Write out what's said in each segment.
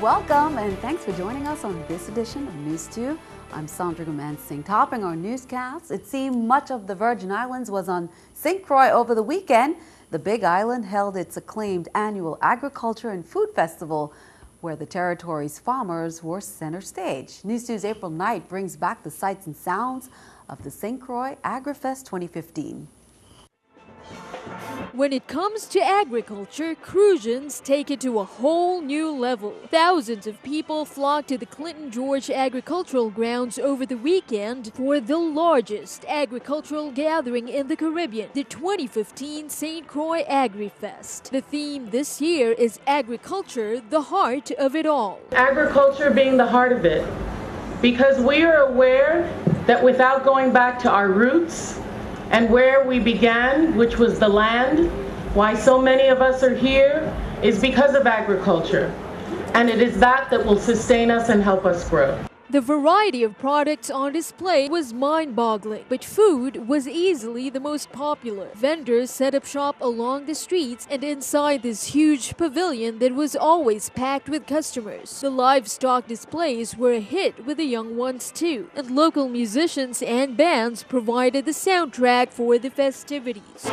welcome and thanks for joining us on this edition of News 2. I'm Sandra Gumansing. Topping our newscast, it seemed much of the Virgin Islands was on St. Croix over the weekend. The Big Island held its acclaimed annual Agriculture and Food Festival, where the territory's farmers were center stage. News 2's April Knight brings back the sights and sounds of the St. Croix AgriFest 2015. When it comes to agriculture, Crucians take it to a whole new level. Thousands of people flocked to the Clinton George Agricultural Grounds over the weekend for the largest agricultural gathering in the Caribbean, the 2015 St. Croix AgriFest. The theme this year is Agriculture, the Heart of It All. Agriculture being the heart of it, because we are aware that without going back to our roots, and where we began, which was the land, why so many of us are here is because of agriculture. And it is that that will sustain us and help us grow. The variety of products on display was mind-boggling, but food was easily the most popular. Vendors set up shop along the streets and inside this huge pavilion that was always packed with customers. The livestock displays were a hit with the young ones too, and local musicians and bands provided the soundtrack for the festivities.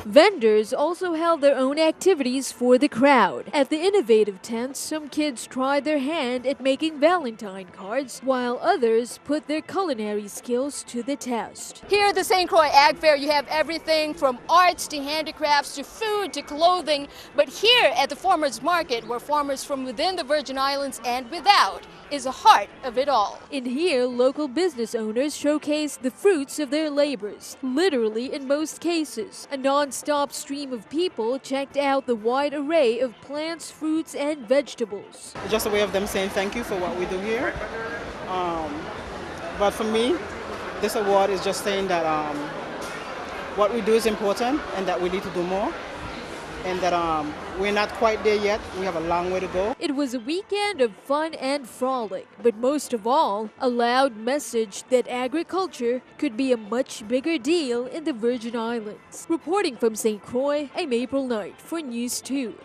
Vendors also held their own activities for the crowd. At the innovative tents, some kids tried their hand at making Valentine cards, while others put their culinary skills to the test. Here at the St. Croix Ag Fair, you have everything from arts to handicrafts to food to clothing. But here at the Farmers Market, where farmers from within the Virgin Islands and without is the heart of it all. In here, local business owners showcase the fruits of their labors, literally in most cases. A non-stop stream of people checked out the wide array of plants, fruits, and vegetables. Just a way of them saying thank you for what we do here. But for me, this award is just saying that what we do is important and that we need to do more. And that we're not quite there yet. We have a long way to go. It was a weekend of fun and frolic, but most of all, a loud message that agriculture could be a much bigger deal in the Virgin Islands. Reporting from St. Croix, I'm April Knight for News 2.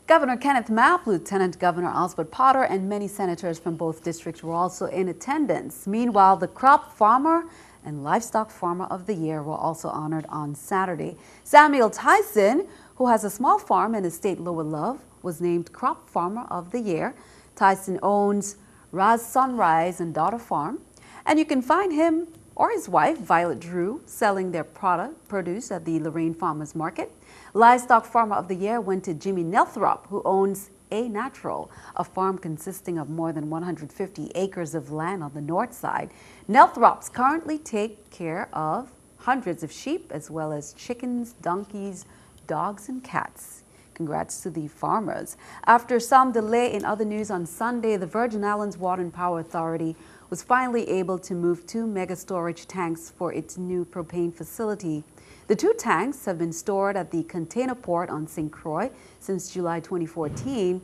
Governor Kenneth Mapp, Lieutenant Governor Osbert Potter, and many senators from both districts were also in attendance. Meanwhile, the crop farmer and livestock farmer of the year were also honored on Saturday. Samuel Tyson, who has a small farm in the state Lower Love, was named Crop Farmer of the Year. Tyson owns Raz Sunrise and Daughter Farm, and you can find him or his wife, Violet Drew, selling their produce at the Lorraine Farmers Market. Livestock Farmer of the Year went to Jimmy Nelthrop, who owns A Natural, a farm consisting of more than 150 acres of land on the north side. Nelthrops currently take care of hundreds of sheep as well as chickens, donkeys, dogs, and cats. Congrats to the farmers. After some delay in other news on Sunday, the Virgin Islands Water and Power Authority was finally able to move 2 mega storage tanks for its new propane facility. The 2 tanks have been stored at the container port on St. Croix since July 2014.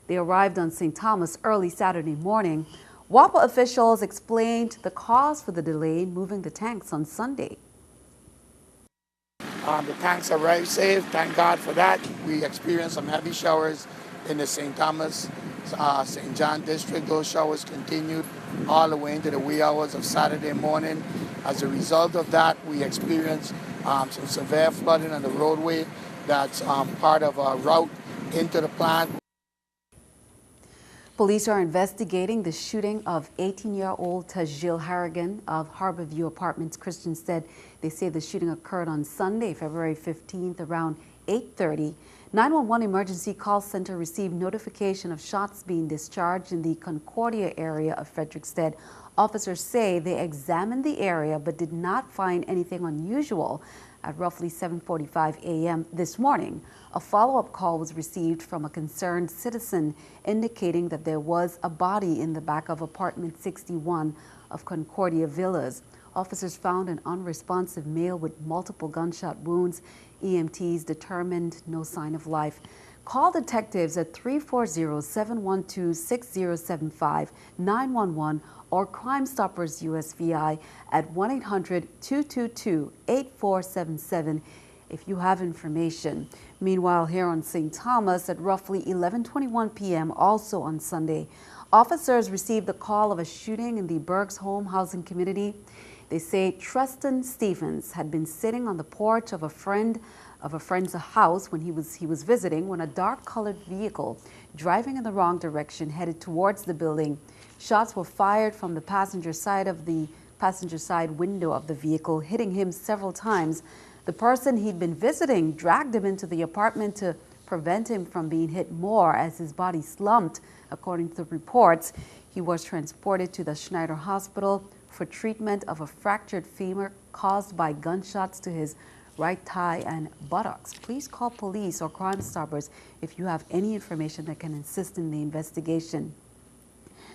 They arrived on St. Thomas early Saturday morning. WAPA officials explained the cause for the delay in moving the tanks on Sunday. The tanks arrived safe, thank God for that. We experienced some heavy showers in the St. Thomas, St. John district. Those showers continued all the way into the wee hours of Saturday morning. As a result of that, we experienced some severe flooding on the roadway that's part of our route into the plant. Police are investigating the shooting of 18-year-old Tajil Harrigan of Harborview Apartments. Christians said they say the shooting occurred on Sunday, February 15th, around 8:30. 911 emergency call center received notification of shots being discharged in the Concordia area of Frederiksted. Officers say they examined the area but did not find anything unusual. At roughly 7:45 a.m. this morning, a follow-up call was received from a concerned citizen indicating that there was a body in the back of apartment 61 of Concordia Villas. Officers found an unresponsive male with multiple gunshot wounds. EMTs determined no sign of life. Call detectives at 340-712-6075, 911, or Crime Stoppers USVI at 1-800-222-8477. if you have information. Meanwhile, here on St. Thomas at roughly 11:21 p.m., also on Sunday, officers received a call of a shooting in the Berg's home housing community. They say Tristan Stevens had been sitting on the porch of a friend's house when he was visiting when a dark-colored vehicle driving in the wrong direction headed towards the building. Shots were fired from the passenger side window of the vehicle, hitting him several times. The person he'd been visiting dragged him into the apartment to prevent him from being hit more as his body slumped. According to the reports, he was transported to the Schneider Hospital for treatment of a fractured femur caused by gunshots to his right thigh and buttocks. Please call police or Crime Stoppers if you have any information that can assist in the investigation.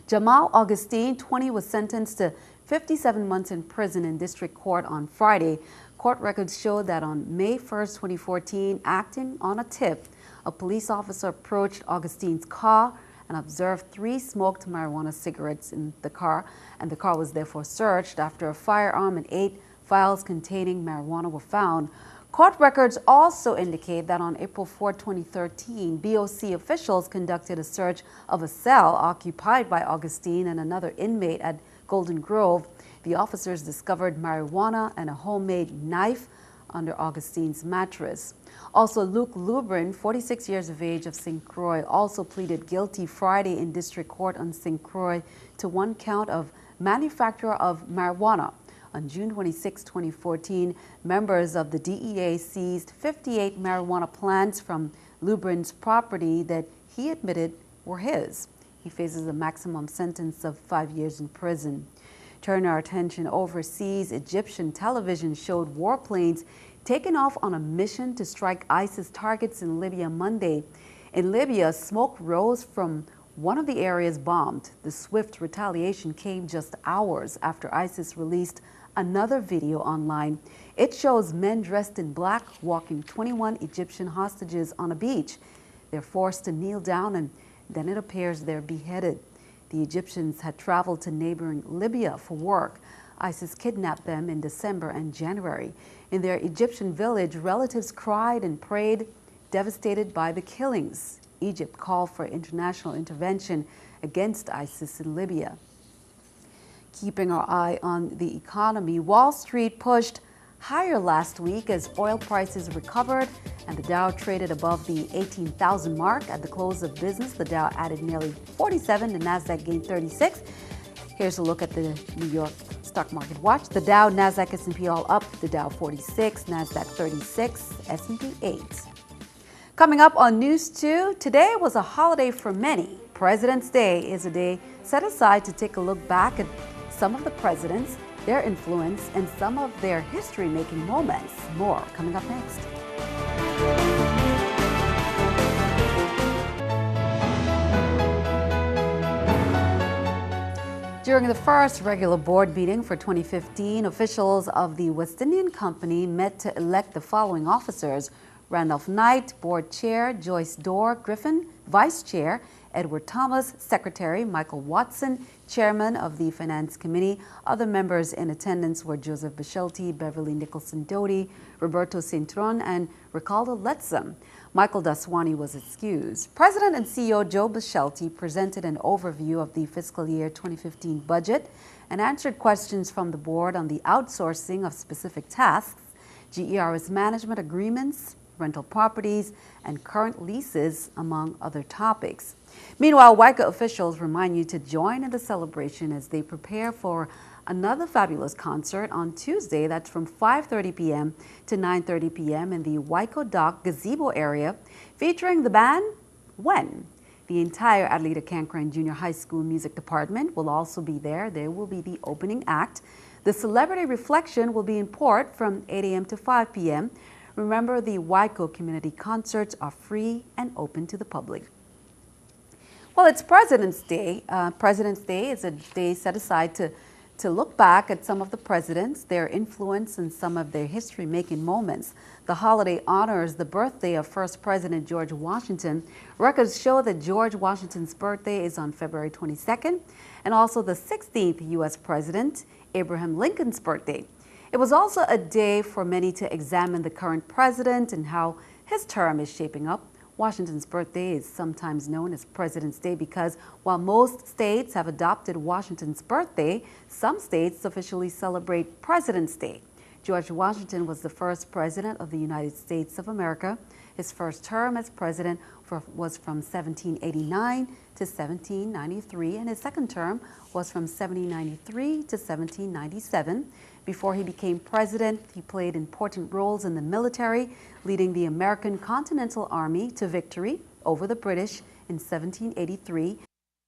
Jamal Augustine, 20, was sentenced to 57 months in prison in district court on Friday. Court records show that on May 1st, 2014, acting on a tip, a police officer approached Augustine's car and observed 3 smoked marijuana cigarettes in the car, and the car was therefore searched. After a firearm and 8 vials containing marijuana were found. Court records also indicate that on April 4, 2013, BOC officials conducted a search of a cell occupied by Augustine and another inmate at Golden Grove. The officers discovered marijuana and a homemade knife under Augustine's mattress. Also, Luke Lubrin, 46 years of age, of St. Croix, also pleaded guilty Friday in district court on St. Croix to 1 count of manufacture of marijuana. On June 26, 2014, members of the DEA seized 58 marijuana plants from Lubrin's property that he admitted were his. He faces a maximum sentence of 5 years in prison. Turn our attention overseas. Egyptian television showed warplanes taken off on a mission to strike ISIS targets in Libya Monday. In Libya, smoke rose from one of the areas bombed. The swift retaliation came just hours after ISIS released another video online. It shows men dressed in black walking 21 Egyptian hostages on a beach. They're forced to kneel down and then it appears they're beheaded. The Egyptians had traveled to neighboring Libya for work. ISIS kidnapped them in December and January. In their Egyptian village, relatives cried and prayed, devastated by the killings. Egypt called for international intervention against ISIS in Libya. Keeping our eye on the economy, Wall Street pushed higher last week as oil prices recovered and the Dow traded above the 18,000 mark. At the close of business, the Dow added nearly 47, the Nasdaq gained 36. Here's a look at the New York stock market watch. The Dow, Nasdaq, S&P all up. The Dow 46, Nasdaq 36, S&P 8. Coming up on News 2, today was a holiday for many. President's Day is a day set aside to take a look back at some of the presidents, their influence, and some of their history-making moments. More coming up next. During the first regular board meeting for 2015, officials of the West Indian Company met to elect the following officers: Randolph Knight, Board Chair; Joyce Dorr Griffin, Vice Chair; Edward Thomas, Secretary; Michael Watson, Chairman of the Finance Committee. Other members in attendance were Joseph Bishelti, Beverly Nicholson Doty, Roberto Cintron, and Ricardo Letzam. Michael Daswani was excused. President and CEO Joe Bishelti presented an overview of the fiscal year 2015 budget and answered questions from the board on the outsourcing of specific tasks, GERS management agreements, rental properties, and current leases, among other topics. Meanwhile, WICA officials remind you to join in the celebration as they prepare for another fabulous concert on Tuesday. That's from 5:30 p.m. to 9:30 p.m. in the Waiko Dock Gazebo area, featuring the band When. The entire Adelita Cancran Junior High School Music Department will also be there. They will be the opening act. The Celebrity Reflection will be in port from 8 a.m. to 5 p.m. Remember, the Waiko community concerts are free and open to the public. Well, it's President's Day. President's Day is a day set aside to look back at some of the presidents, their influence, and some of their history-making moments. The holiday honors the birthday of first President George Washington. Records show that George Washington's birthday is on February 22nd, and also the 16th U.S. President, Abraham Lincoln's birthday. It was also a day for many to examine the current president and how his term is shaping up. Washington's birthday is sometimes known as President's Day because while most states have adopted Washington's birthday, some states officially celebrate President's Day. George Washington was the first president of the United States of America. His first term as president was from 1789 to 1793, and his second term was from 1793 to 1797. Before he became president, he played important roles in the military, leading the American Continental Army to victory over the British in 1783.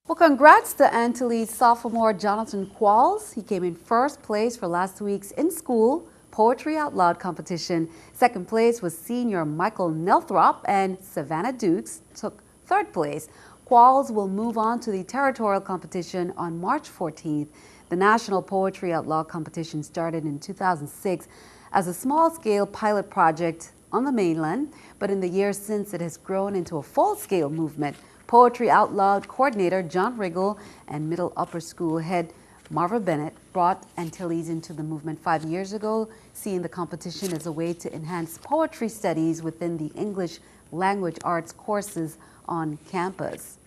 Well, congrats to Antilles sophomore Jonathan Qualls. He came in first place for last week's in-school Poetry Out Loud competition. Second place was senior Michael Nelthrop, and Savannah Dukes took third place. Qualls will move on to the territorial competition on March 14th. The National Poetry Out Loud competition started in 2006 as a small-scale pilot project on the mainland, but in the years since it has grown into a full-scale movement. Poetry Out Loud coordinator John Riggle and middle upper school head Marva Bennett brought Antilles into the movement 5 years ago, seeing the competition as a way to enhance poetry studies within the English language arts courses on campus.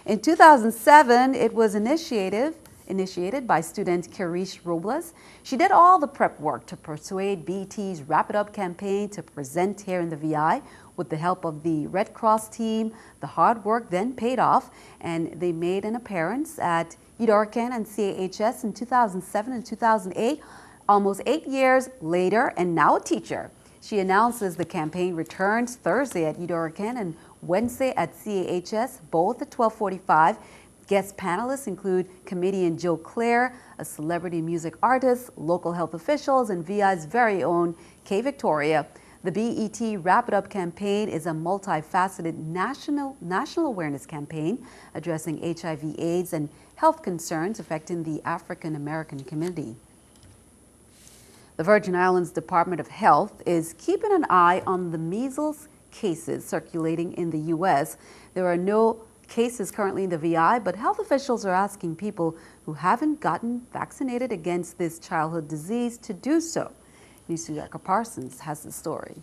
In 2007, it was initiated by student Karish Robles. She did all the prep work to persuade BET's Wrap It Up campaign to present here in the VI. With the help of the Red Cross team, the hard work then paid off, and they made an appearance at UDORCAN and CAHS in 2007 and 2008, almost 8 years later, and now a teacher. She announces the campaign returns Thursday at UDORCAN and Wednesday at CAHS, both at 12:45. Guest panelists include comedian Joe Clare, a celebrity music artist, local health officials, and VI's very own Kay Victoria. The BET Wrap It Up campaign is a multifaceted national awareness campaign addressing HIV/AIDS and health concerns affecting the African American community. The Virgin Islands Department of Health is keeping an eye on the measles cases circulating in the U.S. There are no cases currently in the VI, but health officials are asking people who haven't gotten vaccinated against this childhood disease to do so. News2 Parsons has the story.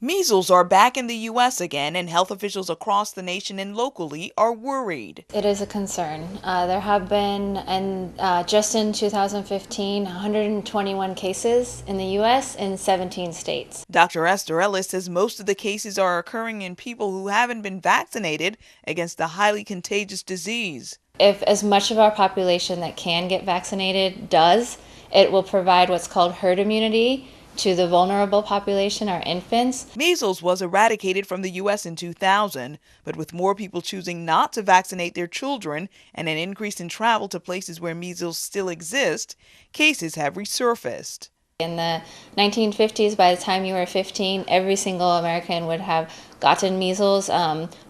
Measles are back in the U.S. again, and health officials across the nation and locally are worried. It is a concern. There have been, just in 2015, 121 cases in the U.S. in 17 states. Dr. Esther Ellis says most of the cases are occurring in people who haven't been vaccinated against the highly contagious disease. If as much of our population that can get vaccinated does, it will provide what's called herd immunity to the vulnerable population, our infants. Measles was eradicated from the U.S. in 2000, but with more people choosing not to vaccinate their children and an increase in travel to places where measles still exist, cases have resurfaced. In the 1950s, by the time you were 15, every single American would have gotten measles,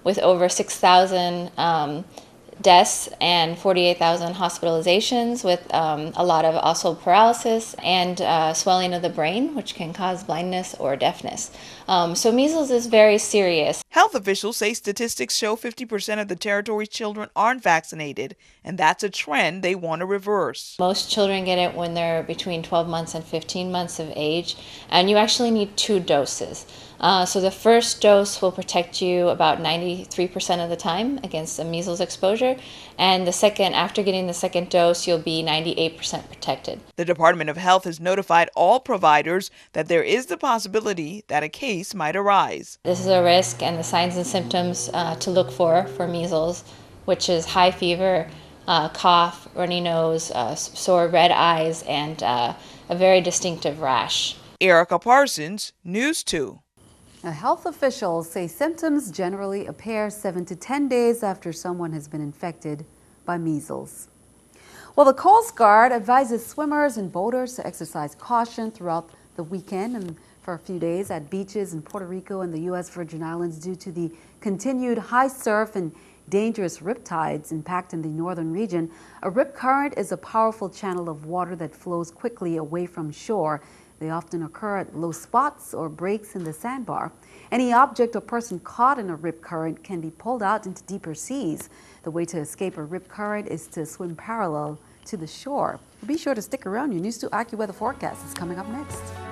with over 6,000 deaths and 48,000 hospitalizations, with a lot of also paralysis and swelling of the brain, which can cause blindness or deafness. So measles is very serious. Health officials say statistics show 50% of the territory's children aren't vaccinated, and that's a trend they want to reverse. Most children get it when they're between 12 months and 15 months of age, and you actually need 2 doses. So the first dose will protect you about 93% of the time against a measles exposure, and the second, after getting the second dose, you'll be 98% protected. The Department of Health has notified all providers that there is the possibility that a case might arise. This is a risk, and the signs and symptoms to look for measles, which is high fever, cough, runny nose, sore red eyes, and a very distinctive rash. Erica Parsons, News 2. Health officials say symptoms generally appear 7 to 10 days after someone has been infected by measles. Well, the Coast Guard advises swimmers and boaters to exercise caution throughout the weekend and for a few days at beaches in Puerto Rico and the U.S. Virgin Islands due to the continued high surf and dangerous riptides impacting the northern region. A rip current is a powerful channel of water that flows quickly away from shore. They often occur at low spots or breaks in the sandbar. Any object or person caught in a rip current can be pulled out into deeper seas. The way to escape a rip current is to swim parallel to the shore. Be sure to stick around. Your News 2 AccuWeather forecast is coming up next.